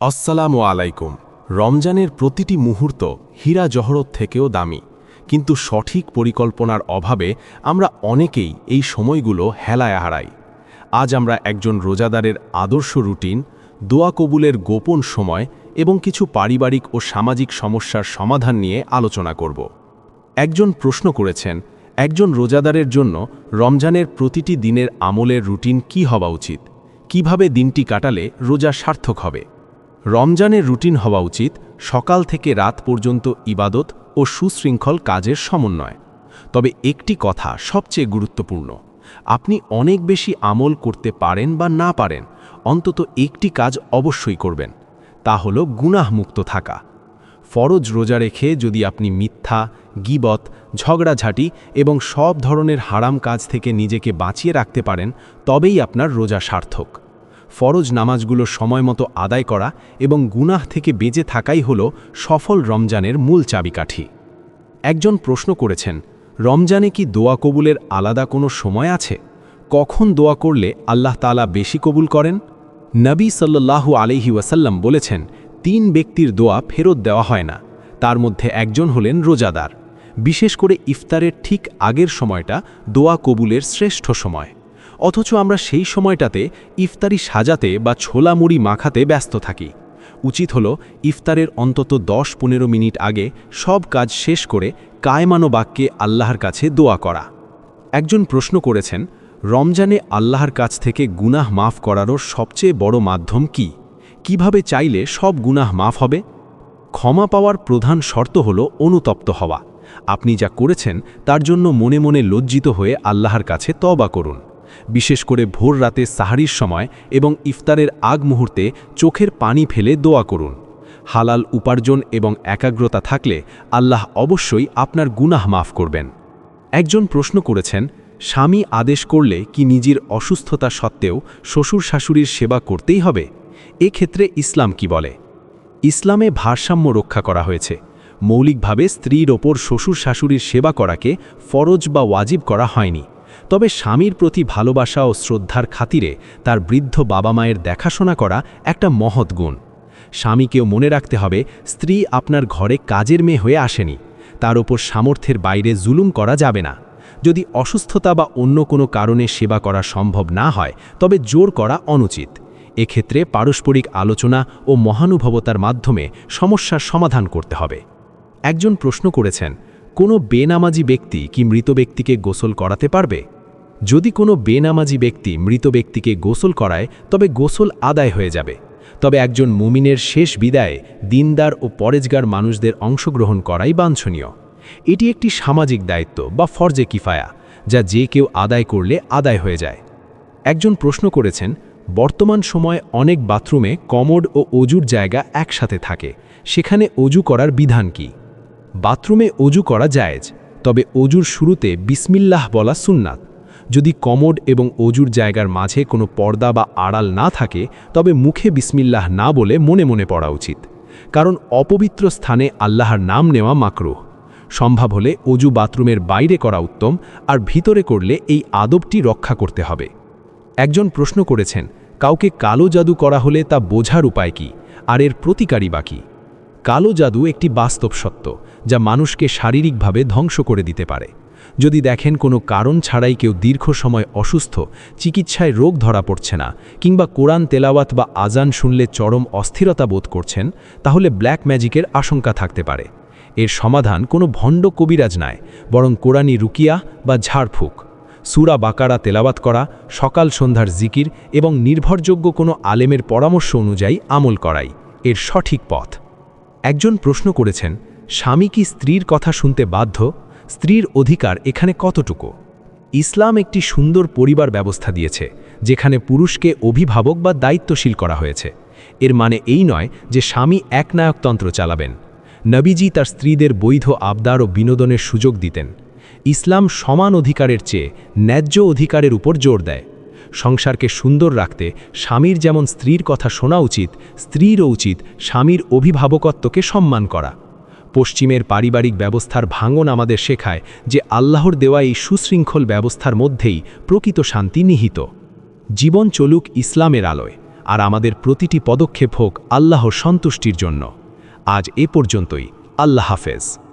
আসসালামু আলাইকুম। রমজানের প্রতিটি মুহূর্ত হীরা জহরত থেকেও দামি, কিন্তু সঠিক পরিকল্পনার অভাবে আমরা অনেকেই এই সময়গুলো হেলায় হারাই। আজ আমরা একজন রোজাদারের আদর্শ রুটিন, দোয়া কবুলের গোপন সময় এবং কিছু পারিবারিক ও সামাজিক সমস্যার সমাধান নিয়ে আলোচনা করব। একজন প্রশ্ন করেছেন, একজন রোজাদারের জন্য রমজানের প্রতিটি দিনের আমলের রুটিন কি হওয়া উচিত? কিভাবে দিনটি কাটালে রোজা সার্থক হবে? রমজানের রুটিন হওয়া উচিত সকাল থেকে রাত পর্যন্ত ইবাদত ও সুশৃঙ্খল কাজের সমন্বয়। তবে একটি কথা সবচেয়ে গুরুত্বপূর্ণ, আপনি অনেক বেশি আমল করতে পারেন বা না পারেন, অন্তত একটি কাজ অবশ্যই করবেন, তা হল গুনাহমুক্ত থাকা। ফরজ রোজা রেখে যদি আপনি মিথ্যা, গীবত, ঝগড়াঝাঁটি এবং সব ধরনের হারাম কাজ থেকে নিজেকে বাঁচিয়ে রাখতে পারেন, তবেই আপনার রোজা সার্থক। ফরজ নামাজগুলো সময়মতো আদায় করা এবং গুনাহ থেকে বেঁচে থাকাই হল সফল রমজানের মূল চাবিকাঠি। একজন প্রশ্ন করেছেন, রমজানে কি দোয়া কবুলের আলাদা কোনো সময় আছে? কখন দোয়া করলে আল্লাহ তাআলা বেশি কবুল করেন? নবী সাল্লাল্লাহু আলাইহি ওয়াসাল্লাম বলেছেন, ৩ ব্যক্তির দোয়া ফেরত দেওয়া হয় না, তার মধ্যে একজন হলেন রোজাদার। বিশেষ করে ইফতারের ঠিক আগের সময়টা দোয়া কবুলের শ্রেষ্ঠ সময়। অথচ আমরা সেই সময়টাতে ইফতারি সাজাতে বা ছোলা মুড়ি মাখাতে ব্যস্ত থাকি। উচিত হল ইফতারের অন্তত ১০-১৫ মিনিট আগে সব কাজ শেষ করে কায়মানো বাক্যে আল্লাহর কাছে দোয়া করা। একজন প্রশ্ন করেছেন, রমজানে আল্লাহর কাছ থেকে গুনাহ মাফ করারও সবচেয়ে বড় মাধ্যম কি? কিভাবে চাইলে সব গুনাহ মাফ হবে? ক্ষমা পাওয়ার প্রধান শর্ত হল অনুতপ্ত হওয়া। আপনি যা করেছেন তার জন্য মনে মনে লজ্জিত হয়ে আল্লাহর কাছে তওবা করুন। বিশেষ করে ভোর রাতে সাহারির সময় এবং ইফতারের আগ মুহূর্তে চোখের পানি ফেলে দোয়া করুন। হালাল উপার্জন এবং একাগ্রতা থাকলে আল্লাহ অবশ্যই আপনার গুনাহ মাফ করবেন। একজন প্রশ্ন করেছেন, স্বামী আদেশ করলে কি নিজের অসুস্থতা সত্ত্বেও শ্বশুর শাশুড়ির সেবা করতেই হবে? এক্ষেত্রে ইসলাম কি বলে? ইসলামে ভারসাম্য রক্ষা করা হয়েছে। মৌলিকভাবে স্ত্রীর ওপর শ্বশুর শাশুড়ির সেবা করাকে ফরজ বা ওয়াজিব করা হয়নি। তবে স্বামীর প্রতি ভালোবাসা ও শ্রদ্ধার খাতিরে তার বৃদ্ধ বাবা মায়ের দেখাশোনা করা একটা মহৎ গুণ। স্বামীকেও মনে রাখতে হবে, স্ত্রী আপনার ঘরে কাজের মেয়ে হয়ে আসেনি, তার ওপর সামর্থ্যের বাইরে জুলুম করা যাবে না। যদি অসুস্থতা বা অন্য কোনো কারণে সেবা করা সম্ভব না হয়, তবে জোর করা অনুচিত। এক্ষেত্রে পারস্পরিক আলোচনা ও মহানুভবতার মাধ্যমে সমস্যার সমাধান করতে হবে। একজন প্রশ্ন করেছেন, কোনো বেনামাজি ব্যক্তি কি মৃত ব্যক্তিকে গোসল করাতে পারবে? যদি কোনো বেনামাজি ব্যক্তি মৃত ব্যক্তিকে গোসল করায়, তবে গোসল আদায় হয়ে যাবে। তবে একজন মুমিনের শেষ বিদায়ে দিনদার ও পরেজগার মানুষদের অংশগ্রহণ করাই বাঞ্ছনীয়। এটি একটি সামাজিক দায়িত্ব বা ফরজে কিফায়া, যা যে কেউ আদায় করলে আদায় হয়ে যায়। একজন প্রশ্ন করেছেন, বর্তমান সময়ে অনেক বাথরুমে কমোড ও অজুর জায়গা একসাথে থাকে, সেখানে অজু করার বিধান কি? বাথরুমে অজু করা জায়েজ, তবে অজুর শুরুতে বিসমিল্লাহ বলা সুন্নাত। যদি কমোড এবং অজুর জায়গার মাঝে কোনো পর্দা বা আড়াল না থাকে, তবে মুখে বিসমিল্লাহ না বলে মনে মনে পড়া উচিত, কারণ অপবিত্র স্থানে আল্লাহর নাম নেওয়া মাকরুহ। সম্ভব হলে অজু বাথরুমের বাইরে করা উত্তম, আর ভিতরে করলে এই আদবটি রক্ষা করতে হবে। একজন প্রশ্ন করেছেন, কাউকে কালো জাদু করা হলে তা বোঝার উপায় কি, আর এর প্রতিকারই বা কী? কালো জাদু একটি বাস্তব সত্য, যা মানুষকে শারীরিকভাবে ধ্বংস করে দিতে পারে। যদি দেখেন কোনো কারণ ছাড়াই কেউ দীর্ঘ সময় অসুস্থ, চিকিৎসায় রোগ ধরা পড়ছে না, কিংবা কোরআন তেলাওয়াত বা আজান শুনলে চরম অস্থিরতা বোধ করছেন, তাহলে ব্ল্যাক ম্যাজিকের আশঙ্কা থাকতে পারে। এর সমাধান কোনো ভণ্ড কবিরাজ নয়, বরং কোরআনি রুকিয়া বা ঝাড়ফুঁক, সূরা বাকারা তেলাওয়াত করা, সকাল সন্ধ্যার জিকির এবং নির্ভরযোগ্য কোনো আলেমের পরামর্শ অনুযায়ী আমল করাই এর সঠিক পথ। একজন প্রশ্ন করেছেন, স্বামী কি স্ত্রীর কথা শুনতে বাধ্য? স্ত্রীর অধিকার এখানে কতটুকু? ইসলাম একটি সুন্দর পরিবার ব্যবস্থা দিয়েছে, যেখানে পুরুষকে অভিভাবক বা দায়িত্বশীল করা হয়েছে। এর মানে এই নয় যে স্বামী একনায়কতন্ত্র চালাবেন। নবীজি তার স্ত্রীদের বৈধ আবদার ও বিনোদনের সুযোগ দিতেন। ইসলাম সমান অধিকারের চেয়ে ন্যায্য অধিকারের উপর জোর দেয়। সংসারকে সুন্দর রাখতে স্বামীর যেমন স্ত্রীর কথা শোনা উচিত, স্ত্রীরও উচিত স্বামীর অভিভাবকত্বকে সম্মান করা। পশ্চিমের পারিবারিক ব্যবস্থার ভাঙন আমাদের শেখায় যে আল্লাহর দেওয়া এই সুশৃঙ্খল ব্যবস্থার মধ্যেই প্রকৃত শান্তি নিহিত। জীবন চলুক ইসলামের আলোয়, আর আমাদের প্রতিটি পদক্ষেপ হোক আল্লাহর সন্তুষ্টির জন্য। আজ এ পর্যন্তই। আল্লাহ হাফেজ।